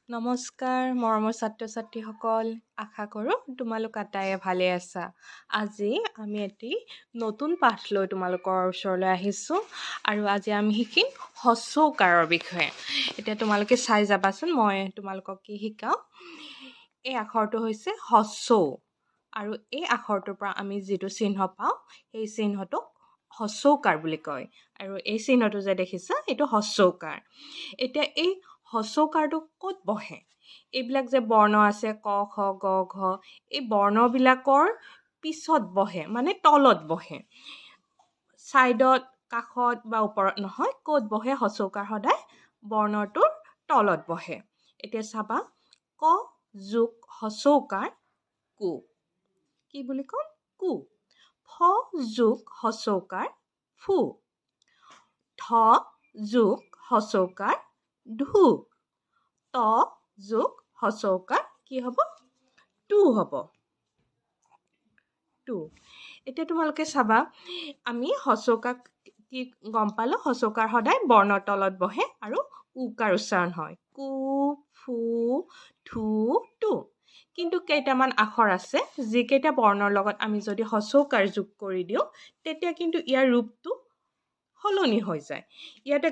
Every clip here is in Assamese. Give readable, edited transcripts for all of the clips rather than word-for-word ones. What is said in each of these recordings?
নমস্কাৰ মৰমৰ ছাত্ৰ ছাত্ৰীসকল, আশা কৰোঁ তোমালোক আটায়ে ভালে আছা। আজি আমি এটি নতুন পাঠ লৈ তোমালোকৰ ওচৰলৈ আহিছোঁ আৰু আজি আমি শিকিম হ্ৰস্ব উকাৰৰ বিষয়ে। এতিয়া তোমালোকে চাই যাবাচোন মই তোমালোকক কি শিকাওঁ। এই আখৰটো হৈছে হ্ৰস্ব আৰু এই আখৰটোৰ পৰা আমি যিটো চিহ্ন পাওঁ সেই চিহ্নটোক হ্ৰস্ব উকাৰ বুলি কয় আৰু এই চিহ্নটো যে দেখিছা এইটো হ্ৰস্ব উকাৰ। এতিয়া এই হ্ৰস্ব উকাৰটো ক'ত বহে? এইবিলাক যে বৰ্ণ আছে ক খ গ ঘ, এই বৰ্ণবিলাকৰ পিছত বহে, মানে তলত বহে, ছাইডত কাষত বা ওপৰত নহয়। ক'ত বহে? হ্ৰস্ব উকাৰ সদায় বৰ্ণটোৰ তলত বহে। এতিয়া চাবা, ক যোগ হ্ৰস্ব উকাৰ কু। কি বুলি ক'ম? কু। ফ যোগ হ্ৰস্ব উকাৰ ফু। থ যোগ হ্ৰস্ব উকাৰ ধু। ত যোগ হ্ৰস্ব উকাৰ কি হ'ব? টু হ'ব। টু। এতিয়া তোমালোকে চাবা, আমি হ্ৰস্ব উকাৰ কি গম পালোঁ? হ্ৰস্ব উকাৰ সদায় বৰ্ণৰ তলত বহে আৰু উকাৰ উচ্চাৰণ হয়। কু, ফু, থু, টু। কিন্তু কেইটামান আখৰ আছে যিকেইটা বৰ্ণৰ লগত আমি যদি হ্ৰস্ব উকাৰ যোগ কৰি দিওঁ তেতিয়া কিন্তু ইয়াৰ ৰূপটো সলনি হৈ যায়। ইয়াতে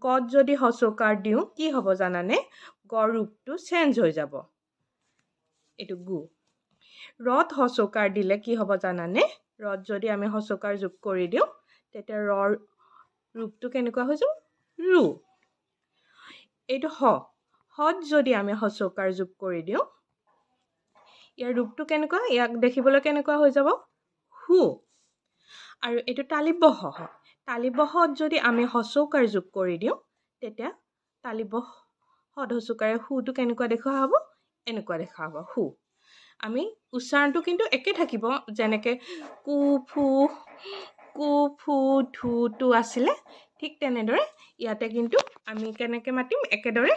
গত যদি হ্ৰস্ব উকাৰ দিওঁ কি হ'ব জানানে? গৰ ৰূপটো চেঞ্জ হৈ যাব। এইটো গু। ৰত হ্ৰস্ব উকাৰ দিলে কি হ'ব জানানে? ৰত যদি আমি হ্ৰস্ব উকাৰ যোগ কৰি দিওঁ তেতিয়া ৰৰ ৰূপটো কেনেকুৱা হৈ যাব? ৰু। এইটো হত যদি আমি হ্ৰস্ব উকাৰ যোগ কৰি দিওঁ ইয়াৰ ৰূপটো কেনেকুৱা? ইয়াক দেখিবলৈ কেনেকুৱা হৈ যাব? হু। আৰু এইটো তালিব্য হয়। তালিব্যত যদি আমি হ্ৰস্ব উকাৰ যোগ কৰি দিওঁ তেতিয়া তালিব্যত হ্ৰস্ব উকাৰে হুটো কেনেকুৱা দেখা হ'ব? এনেকুৱা দেখা হ'ব, হু। আমি উচ্চাৰণটো কিন্তু একে থাকিব, যেনেকৈ কু ফু ধু টু আছিলে ঠিক তেনেদৰে ইয়াতে কিন্তু আমি কেনেকৈ মাতিম? একেদৰে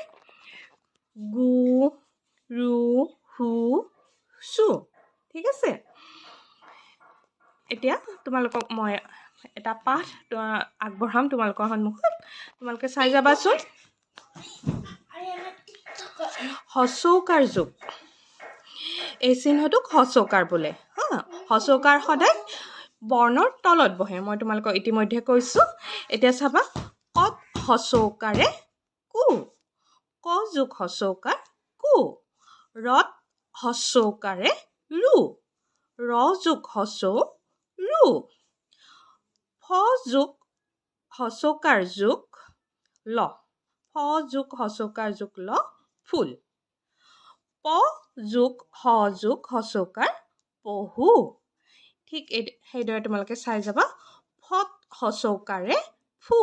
গু ৰু হু চু। ঠিক আছে? এতিয়া তোমালোকক মই এটা পাঠ আগবঢ়াম তোমালোকৰ সন্মুখত। তোমালোকে চাই যাবাচোন। হ্ৰস্ব উকাৰ যোগ, এই চিহ্নটোক হ্ৰস্ব উকাৰ বোলে। হ্ৰস্ব উকাৰ সদায় বৰ্ণৰ তলত বহে, মই তোমালোকক ইতিমধ্যে কৈছোঁ। এতিয়া চাবা, কত হ্ৰস্ব উকাৰে কু। ক যোগ হ্ৰস্ব উকাৰ কু। ৰত হ্ৰস্ব উকাৰে ৰু। ৰ যোগ হ্ৰস্ব ৰু। ফ যোগ হ্ৰস্ব উকাৰ যোগ ল। ফ যোগ হ্ৰস্ব উকাৰ যোগ ল, ফুল। প যোগ হ যোগ হ্ৰস্ব উকাৰ পহু। ঠিক সেইদৰে তোমালোকে চাই যাবা, ফত হ্ৰস্ব উকাৰে ফু।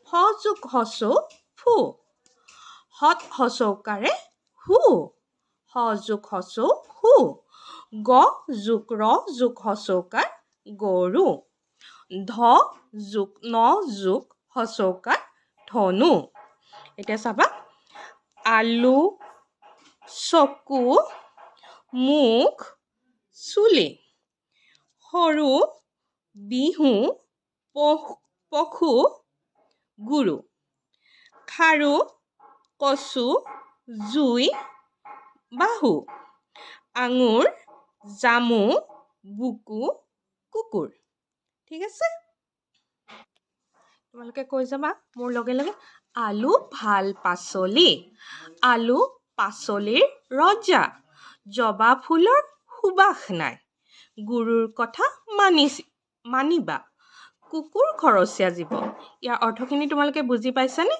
ফ যোগ হ্ৰস্ব ফু। হত হ্ৰস্ব উকাৰে হু। হ যোগ হ্ৰস্ব হু। গ যোগ ৰ যোগ হ্ৰস্ব উকাৰ গৰু। ধ যোগ ন যোগ হ্ৰস্ব উকাৰ ধনু। এতিয়া চাবা, আলু, চকু, মুখ, চুলি। সৰু, বিহু, পশু, গুৰু। খাৰু, কচু, জুই, বাহু। আঙুৰ, জামু, বুকু, কুকুৰ। ঠিক আছে? তোমালোকে কৈ যাবা মোৰ লগে লগে। আলু ভাল পাচলি। আলু পাচলিৰ ৰজা। জবা ফুলৰ সুবাস নাই। গুৰুৰ কথা মানিবা। কুকুৰ ঘৰচীয়া জীৱ। ইয়াৰ অৰ্থখিনি তোমালোকে বুজি পাইছানে?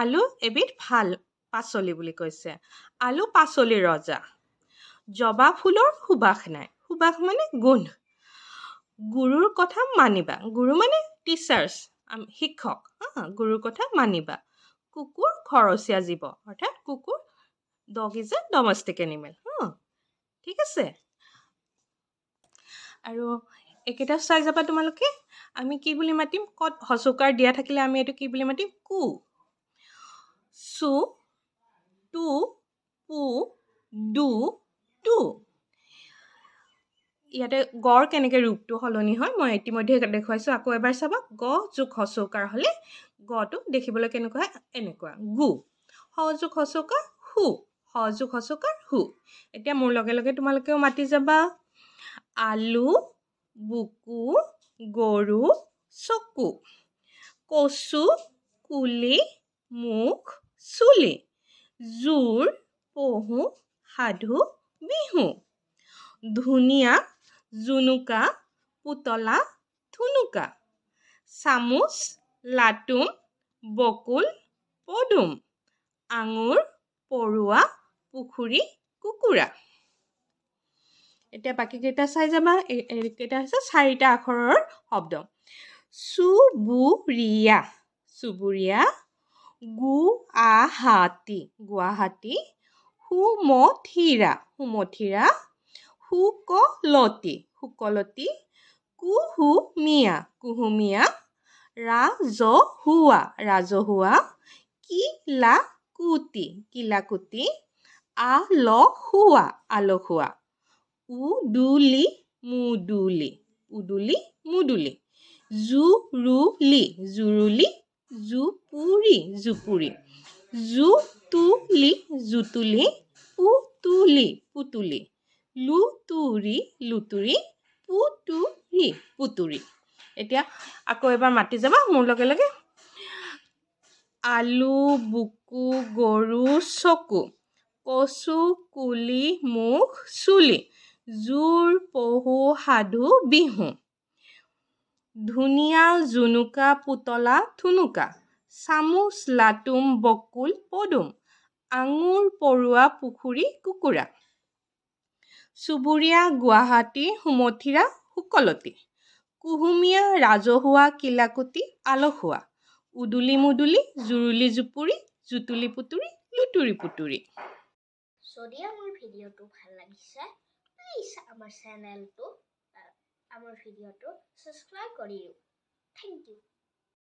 আলু এবিধ ভাল পাচলি বুলি কৈছে। আলু পাচলিৰ ৰজা। জবা ফুলৰ সুবাস নাই। সুবাস মানে গোন্ধ। গুৰুৰ কথা মানিবা। গুৰু মানে টিচাৰ্ছ, শিক্ষক। গুৰুৰ কথা মানিবা। কুকুৰ ঘৰচীয়া জীৱ, অৰ্থাৎ কুকুৰ, dog is a domestic animal. ঠিক আছে? আৰু এইকেইটা চাই যাবা তোমালোকে। আমি কি বুলি মাতিম? কত হ্ৰস্ব উকাৰ দিয়া থাকিলে আমি এইটো কি বুলি মাতিম? কু। চু, টু, পু, ডু, টু। ইয়াতে গড় কেনেকৈ ৰূপটো সলনি হয় মই ইতিমধ্যে দেখুৱাইছোঁ। আকৌ এবাৰ চাবা, গ যোগ হ্ৰস্ব উকাৰ হ'লে গটো দেখিবলৈ কেনেকুৱা হয়? এনেকুৱা, গু। হযোগ হচকাৰ হু হযোগ হচকাৰ হু এতিয়া মোৰ লগে লগে তোমালোকেও মাতি যাবা আলু বুকু গৰু চকু কচু কুলি মুখ চুলি জোৰ পহু সাধু বিহু ধুনীয়া জুনুকা পুতলা ধুনুকা চামুচ লাটুম বকুল পদুম আঙুৰ পৰুৱা পুখুৰী কুকুৰা এতিয়া বাকী কেইটা চাই যাবা এইকেইটা হৈছে 4টা আখৰৰ শব্দ চুবুৰীয়া চুবুৰীয়া গুৱাহাটী সুমথিৰা শুকলতি কুহুমীয়া ৰাজহুৱা কিলাকুটি আলসুৱা উদুলি মুদুলি জুৰুলি জুপুৰি জুতুলি পুতুলি লুতুৰি পুতুৰি এতিয়া আকৌ এবাৰ মাতি যাবা মোৰ লগে লগে আলু বুকু গৰু চকু কচু কুলি মুখ চুলি জোৰ পহু সাধু বিহু ধুনীয়া জুনুকা পুতলা ধুনুকা চামুচ লাটুম বকুল পদুম আঙুৰ পৰুৱা পুখুৰী কুকুৰা চুবুৰীয়া গুৱাহাটী সুমথিৰা শুকলতি কুহুমীয়া ৰাজহুৱা কিলাকুটি আলসুৱা উদুলি মুদুলি জুৰুলি জুপুৰি জুতুলি পুতুৰি লুতুৰি পুতুৰি যদি আমাৰ ভিডিঅ'টো ভাল লাগিছে প্লিজ আমাৰ চেনেলটো আমাৰ ভিডিঅ'টো সাবস্ক্ৰাইব কৰি দিও থেংক ইউ